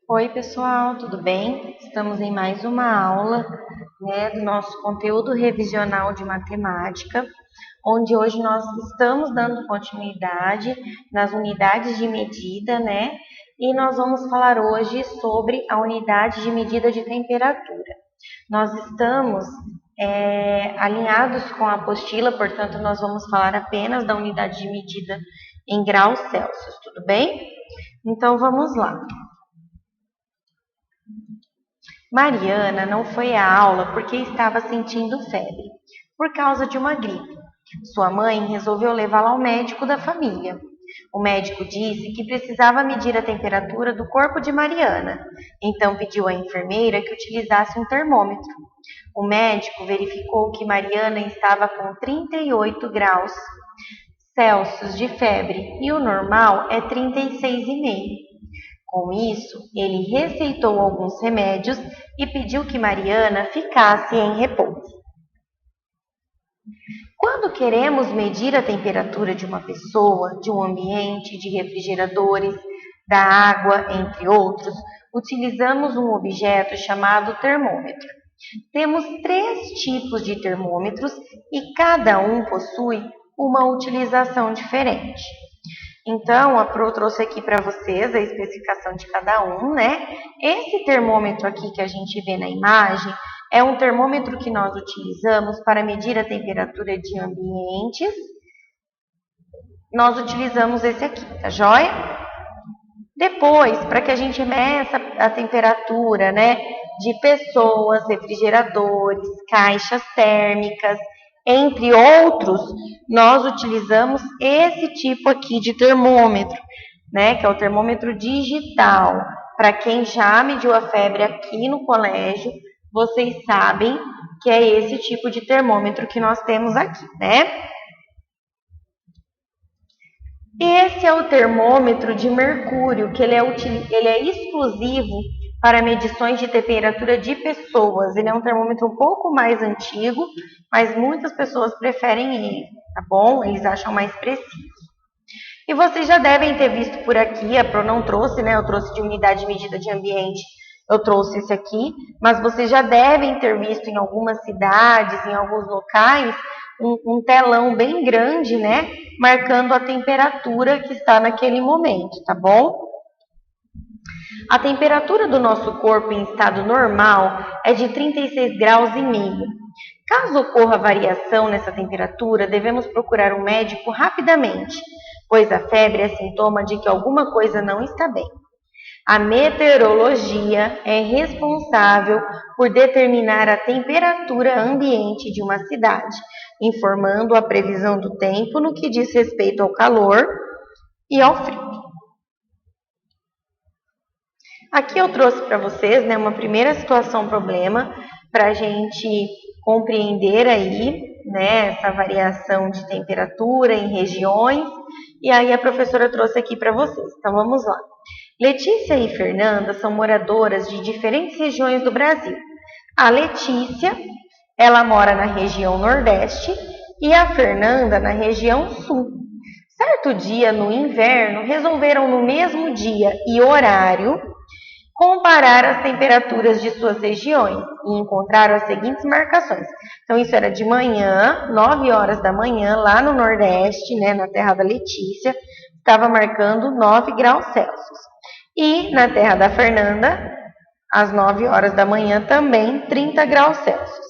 Oi, pessoal, tudo bem? Estamos em mais uma aula, do nosso conteúdo revisional de matemática, onde hoje nós estamos dando continuidade nas unidades de medida, E nós vamos falar hoje sobre a unidade de medida de temperatura. Nós estamos alinhados com a apostila, portanto, nós vamos falar apenas da unidade de medida em graus Celsius, tudo bem? Então, vamos lá. Mariana não foi à aula porque estava sentindo febre, por causa de uma gripe. Sua mãe resolveu levá-la ao médico da família. O médico disse que precisava medir a temperatura do corpo de Mariana, então pediu à enfermeira que utilizasse um termômetro. O médico verificou que Mariana estava com 38 graus Celsius de febre e o normal é 36,5. Com isso, ele receitou alguns remédios e pediu que Mariana ficasse em repouso. Quando queremos medir a temperatura de uma pessoa, de um ambiente, de refrigeradores, da água, entre outros, utilizamos um objeto chamado termômetro. Temos 3 tipos de termômetros e cada um possui uma utilização diferente. Então, a Pro trouxe aqui para vocês a especificação de cada um, Esse termômetro aqui que a gente vê na imagem é um termômetro que nós utilizamos para medir a temperatura de ambientes. Nós utilizamos esse aqui, tá joia? Depois, para que a gente meça a temperatura, de pessoas, refrigeradores, caixas térmicas, entre outros, nós utilizamos esse tipo aqui de termômetro, que é o termômetro digital. Para quem já mediu a febre aqui no colégio, vocês sabem que é esse tipo de termômetro que nós temos aqui, Esse é o termômetro de mercúrio, que ele é exclusivo para medições de temperatura de pessoas. Ele é um termômetro um pouco mais antigo, mas muitas pessoas preferem ele, tá bom? Eles acham mais preciso. E vocês já devem ter visto por aqui, a Pro não trouxe, Eu trouxe de unidade de medida de ambiente, eu trouxe esse aqui, mas vocês já devem ter visto em algumas cidades, em alguns locais, um telão bem grande, marcando a temperatura que está naquele momento, tá bom? A temperatura do nosso corpo em estado normal é de 36 graus e meio. Caso ocorra variação nessa temperatura, devemos procurar um médico rapidamente, pois a febre é sintoma de que alguma coisa não está bem. A meteorologia é responsável por determinar a temperatura ambiente de uma cidade, informando a previsão do tempo no que diz respeito ao calor e ao frio. Aqui eu trouxe para vocês, uma primeira situação problema para a gente compreender aí, essa variação de temperatura em regiões. E aí a professora trouxe aqui para vocês. Então vamos lá. Letícia e Fernanda são moradoras de diferentes regiões do Brasil. A Letícia, ela mora na região Nordeste e a Fernanda na região Sul. Certo dia, no inverno, resolveram no mesmo dia e horário comparar as temperaturas de suas regiões e encontraram as seguintes marcações. Então, isso era de manhã, 9 horas da manhã, lá no Nordeste, na terra da Letícia, estava marcando 9 graus Celsius. E na terra da Fernanda, às 9 horas da manhã, também 30 graus Celsius.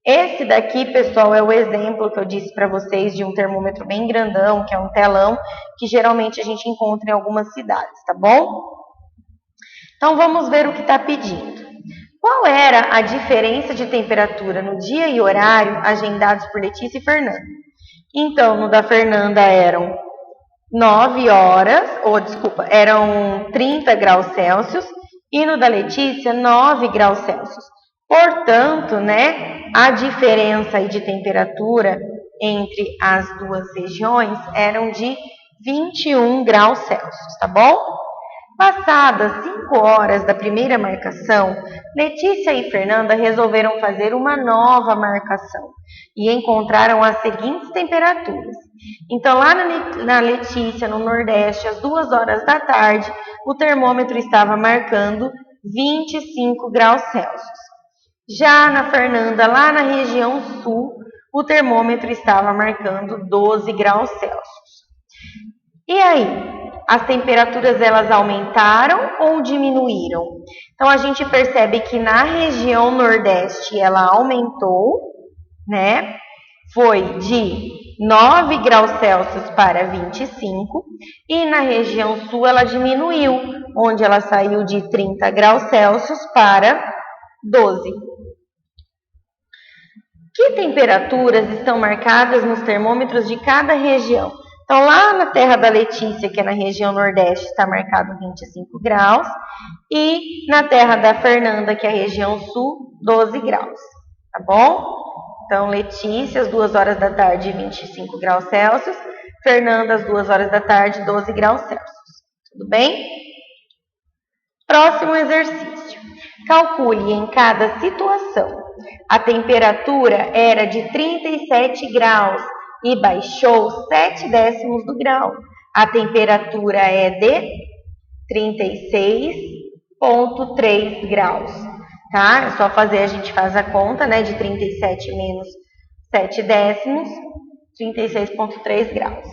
Esse daqui, pessoal, é o exemplo que eu disse para vocês de um termômetro bem grandão, que é um telão, que geralmente a gente encontra em algumas cidades, tá bom? Então, vamos ver o que está pedindo. Qual era a diferença de temperatura no dia e horário agendados por Letícia e Fernanda? Então, no da Fernanda eram eram 30 graus Celsius e no da Letícia 9 graus Celsius. Portanto, a diferença de temperatura entre as duas regiões eram de 21 graus Celsius, tá bom? Passadas 5 horas da primeira marcação, Letícia e Fernanda resolveram fazer uma nova marcação e encontraram as seguintes temperaturas. Então, lá na Letícia, no Nordeste, às 2 horas da tarde, o termômetro estava marcando 25 graus Celsius. Já na Fernanda, lá na região sul, o termômetro estava marcando 12 graus Celsius. E aí, as temperaturas elas aumentaram ou diminuíram? Então, a gente percebe que na região Nordeste ela aumentou, né? Foi de 9 graus Celsius para 25, e na região sul ela diminuiu, onde ela saiu de 30 graus Celsius para 12. Que temperaturas estão marcadas nos termômetros de cada região? Então, lá na Terra da Letícia, que é na região Nordeste, está marcado 25 graus, e na Terra da Fernanda, que é a região Sul, 12 graus, tá bom? Então, Letícia, às 2 horas da tarde, 25 graus Celsius. Fernanda, às 2 horas da tarde, 12 graus Celsius. Tudo bem? Próximo exercício. Calcule em cada situação. A temperatura era de 37 graus e baixou 7 décimos do grau. A temperatura é de 36,3 graus. Tá? É só fazer, a gente faz a conta, né, de 37 menos 7 décimos, 36,3 graus.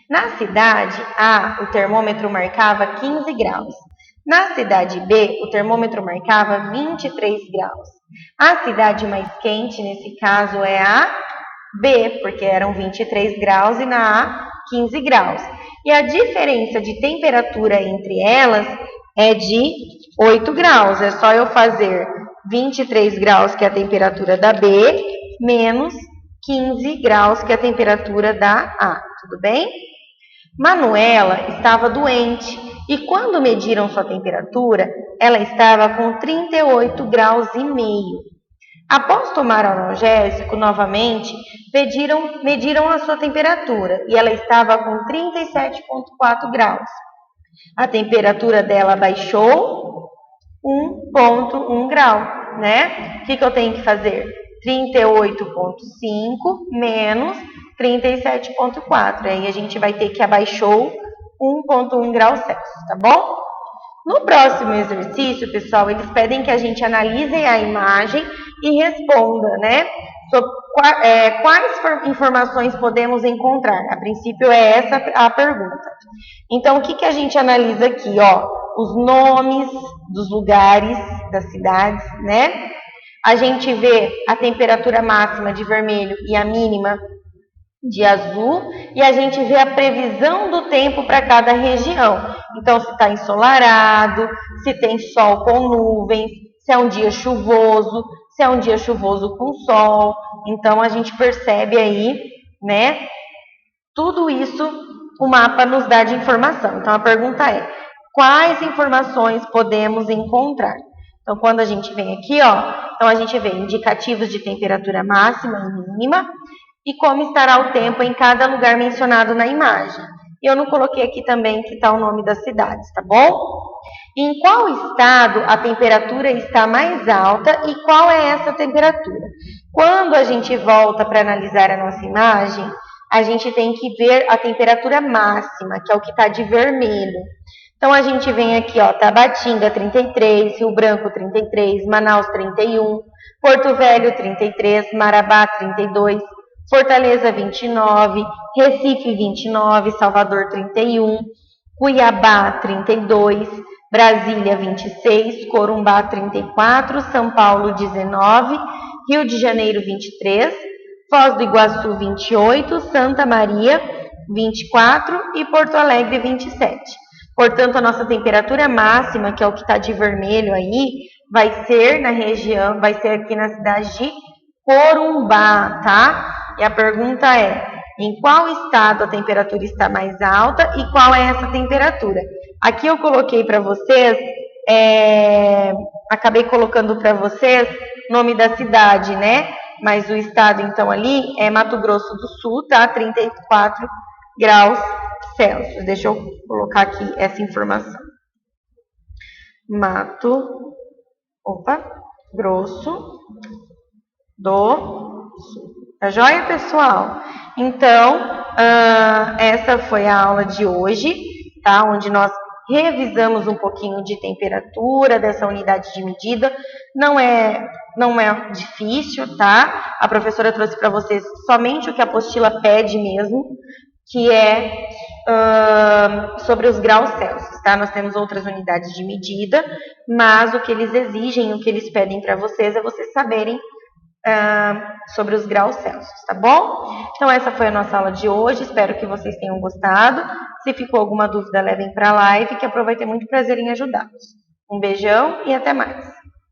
Na cidade A, o termômetro marcava 15 graus. Na cidade B, o termômetro marcava 23 graus. A cidade mais quente, nesse caso, é a B, porque eram 23 graus, e na A, 15 graus. E a diferença de temperatura entre elas é de 8 graus. É só eu fazer 23 graus, que é a temperatura da B, menos 15 graus, que é a temperatura da A. Tudo bem? Manuela estava doente e quando mediram sua temperatura, ela estava com 38 graus e meio. Após tomar analgésico novamente, mediram a sua temperatura e ela estava com 37,4 graus. A temperatura dela baixou 1,1 grau, né? O que eu tenho que fazer? 38,5 menos 37,4. Aí a gente vai ter que abaixou 1,1 graus Celsius, tá bom? No próximo exercício, pessoal, eles pedem que a gente analise a imagem e responda, né? Sobre quais informações podemos encontrar. A princípio é essa a pergunta. Então, o que a gente analisa aqui? Ó, os nomes dos lugares, das cidades, né? A gente vê a temperatura máxima de vermelho e a mínima de azul, e a gente vê a previsão do tempo para cada região. Então, se está ensolarado, se tem sol com nuvens, se é um dia chuvoso, se é um dia chuvoso com sol. Então, a gente percebe aí, né? Tudo isso o mapa nos dá de informação. Então, a pergunta é: quais informações podemos encontrar? Então, quando a gente vem aqui, ó, então a gente vê indicativos de temperatura máxima e mínima e como estará o tempo em cada lugar mencionado na imagem. Eu não coloquei aqui também que está o nome das cidades, tá bom? Em qual estado a temperatura está mais alta e qual é essa temperatura? Quando a gente volta para analisar a nossa imagem, a gente tem que ver a temperatura máxima, que é o que está de vermelho. Então, a gente vem aqui, ó, Tabatinga 33, Rio Branco 33, Manaus 31, Porto Velho 33, Marabá 32, Fortaleza 29, Recife 29, Salvador 31, Cuiabá 32, Brasília 26, Corumbá 34, São Paulo 19, Rio de Janeiro 23, Foz do Iguaçu 28, Santa Maria 24 e Porto Alegre 27. Portanto, a nossa temperatura máxima, que é o que está de vermelho aí, vai ser na região, vai ser aqui na cidade de Corumbá, tá? E a pergunta é: em qual estado a temperatura está mais alta e qual é essa temperatura? Aqui eu coloquei para vocês, acabei colocando para vocês nome da cidade, né? Mas o estado, então, ali é Mato Grosso do Sul, tá? 34 graus Celsius. Deixa eu colocar aqui essa informação. Grosso do Sul. Tá joia, pessoal? Então, essa foi a aula de hoje, tá? Onde nós revisamos um pouquinho de temperatura dessa unidade de medida. Não é difícil, tá? A professora trouxe para vocês somente o que a apostila pede mesmo, que é sobre os graus Celsius, tá? Nós temos outras unidades de medida, mas o que eles exigem, o que eles pedem para vocês é vocês saberem sobre os graus Celsius, tá bom? Então essa foi a nossa aula de hoje, espero que vocês tenham gostado. Se ficou alguma dúvida, levem para a live, que eu vou ter muito prazer em ajudá-los. Um beijão e até mais!